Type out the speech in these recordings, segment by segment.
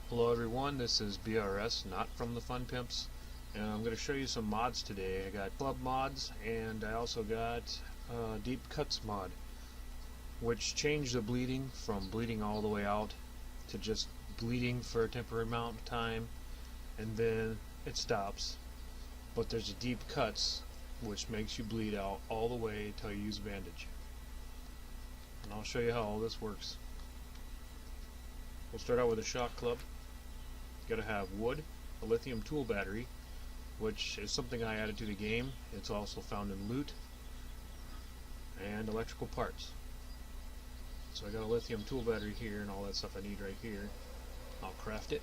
Hello everyone, this is BRS, not from the Fun Pimps, and I'm going to show you some mods today. I got club mods, and I also got deep cuts mod, which changed the bleeding from bleeding all the way out to just bleeding for a temporary amount of time, and then it stops. But there's a deep cuts, which makes you bleed out all the way until you use a bandage. And I'll show you how all this works. We'll start out with a shock club. You gotta have wood, a lithium tool battery, which is something I added to the game. It's also found in loot, and electrical parts. So I got a lithium tool battery here and all that stuff I need right here. I'll craft it.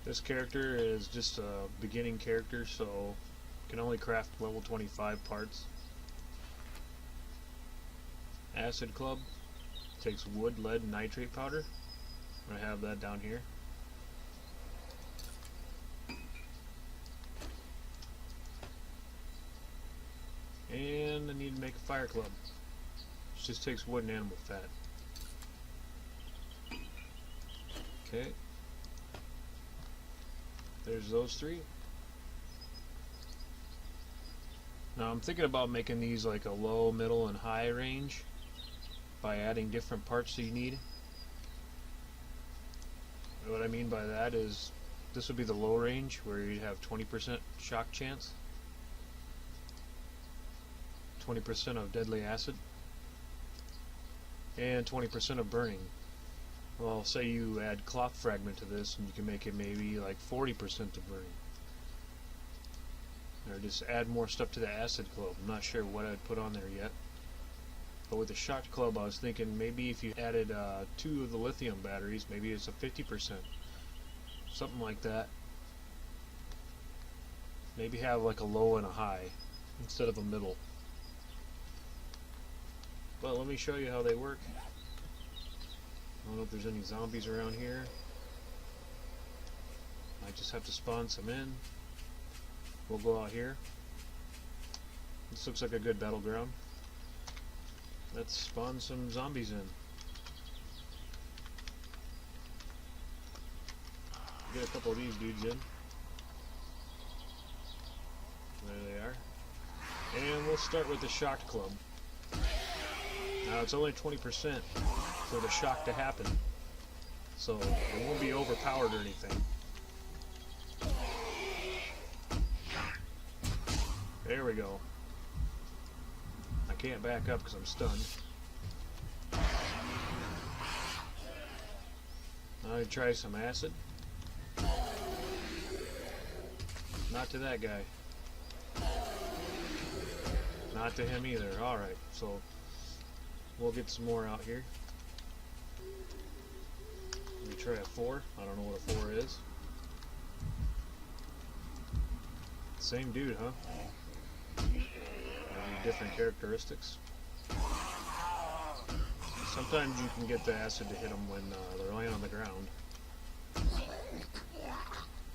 This character is just a beginning character, so you can only craft level 25 parts. Acid club takes wood, lead, and nitrate powder. I have that down here. And I need to make a fire club, which just takes wood and animal fat. Okay. There's those three. Now I'm thinking about making these like a low, middle, and high range by adding different parts that you need. What I mean by that is this would be the low range where you'd have 20% shock chance, 20% of deadly acid, and 20% of burning. Well, say you add cloth fragment to this and you can make it maybe like 40% of burning. Or just add more stuff to the acid club. I'm not sure what I'd put on there yet. But with the shock club, I was thinking maybe if you added 2 of the lithium batteries, maybe it's a 50%. Something like that. Maybe have like a low and a high instead of a middle. But let me show you how they work. I don't know if there's any zombies around here. I just have to spawn some in. We'll go out here. This looks like a good battleground. Let's spawn some zombies in. Get a couple of these dudes in. There they are. And we'll start with the shock club. Now it's only 20% for the shock to happen, so it won't be overpowered or anything. There we go. I can't back up because I'm stunned. Now I try some acid. Not to that guy. Not to him either. Alright, so we'll get some more out here. Let me try a 4. I don't know what a 4 is. Same dude, huh? Different characteristics. Sometimes you can get the acid to hit them when they're laying on the ground.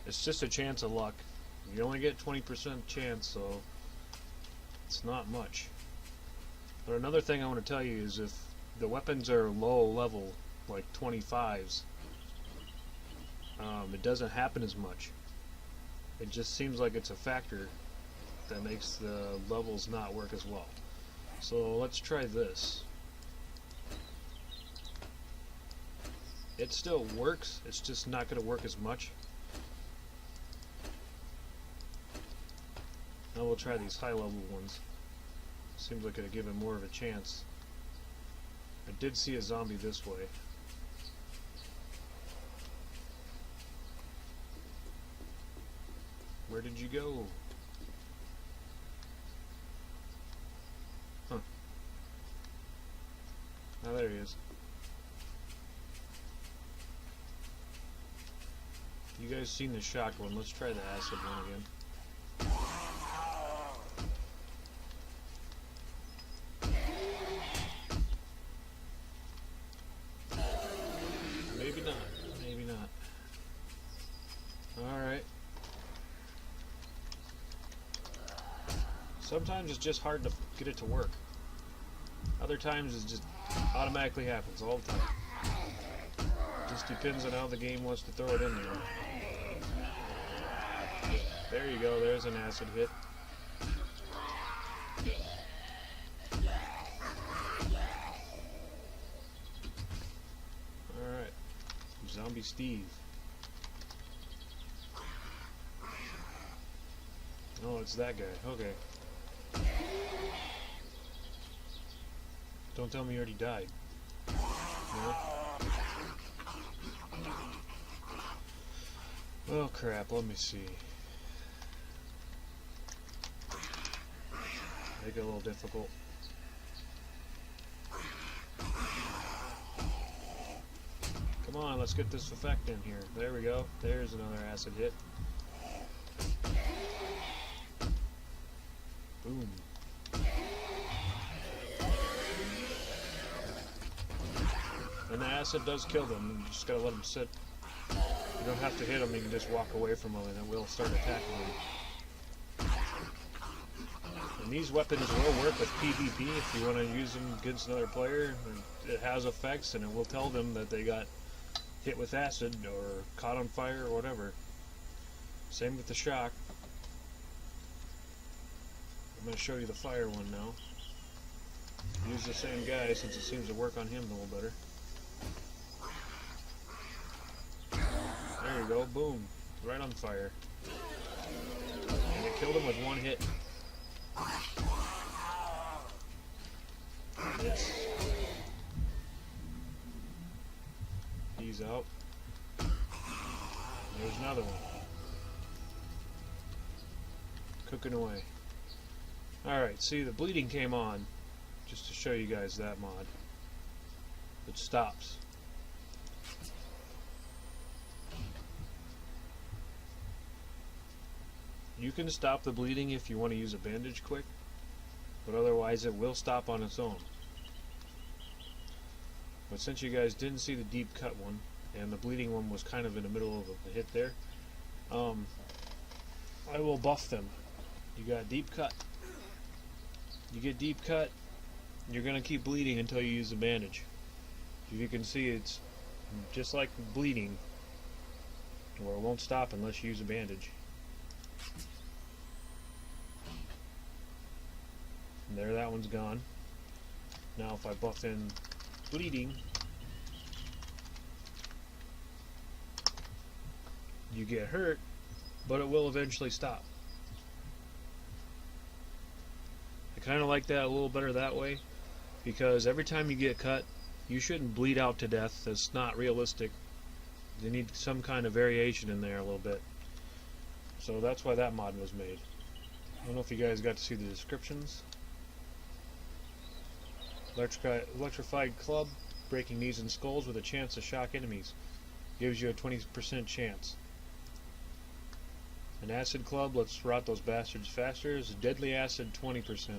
It's just a chance of luck. You only get 20% chance, so it's not much. But another thing I want to tell you is if the weapons are low level, like 25s, it doesn't happen as much. It just seems like it's a factor that makes the levels not work as well. So let's try this. It still works, it's just not going to work as much. Now we'll try these high level ones. Seems like it'll give it more of a chance. I did see a zombie this way. Where did you go? Huh. Oh, there he is. You guys seen the shock one? Let's try the acid one again. Maybe not. Maybe not. Alright. Sometimes it's just hard to get it to work. Other times it just automatically happens all the time. Just depends on how the game wants to throw it in there. There you go, there's an acid hit. Alright, Zombie Steve. Oh, it's that guy. Okay. Don't tell me you already died. No? Oh crap, let me see. Make it a little difficult. Come on, let's get this effect in here. There we go. There's another acid hit. Boom. And the acid does kill them. You just gotta let them sit. You don't have to hit them, you can just walk away from them and it will start attacking them. And these weapons will work with PvP if you want to use them against another player. It has effects and it will tell them that they got hit with acid or caught on fire or whatever. Same with the shock. I'm going to show you the fire one now. Use the same guy since it seems to work on him a little better. There you go, boom, right on fire. And it killed him with one hit. He's out. There's another one. Cooking away. Alright, see, the bleeding came on just to show you guys that mod. It stops. You can stop the bleeding if you want to use a bandage quick, but otherwise it will stop on its own. But since you guys didn't see the deep cut one, and the bleeding one was kind of in the middle of the hit there, I will buff them. You got deep cut. You get deep cut, you're going to keep bleeding until you use the bandage. If you can see, it's just like bleeding, where it won't stop unless you use a bandage. And there, that one's gone. Now if I buff in bleeding, you get hurt, but it will eventually stop. I kind of like that a little better that way, because every time you get cut, you shouldn't bleed out to death. That's not realistic. You need some kind of variation in there a little bit. So that's why that mod was made. I don't know if you guys got to see the descriptions. Electrified club, breaking knees and skulls with a chance to shock enemies. Gives you a 20% chance. An acid club, let's rot those bastards faster, is deadly acid 20%.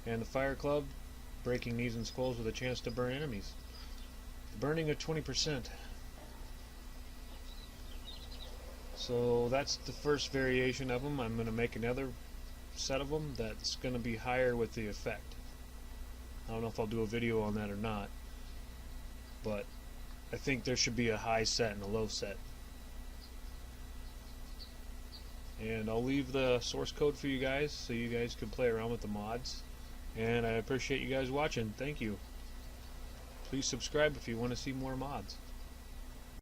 And the fire club, breaking knees and skulls with a chance to burn enemies. Burning of 20%. So that's the first variation of them. I'm going to make another set of them that's going to be higher with the effect. I don't know if I'll do a video on that or not, but I think there should be a high set and a low set. And I'll leave the source code for you guys so you guys can play around with the mods. And I appreciate you guys watching. Thank you. Please subscribe if you want to see more mods.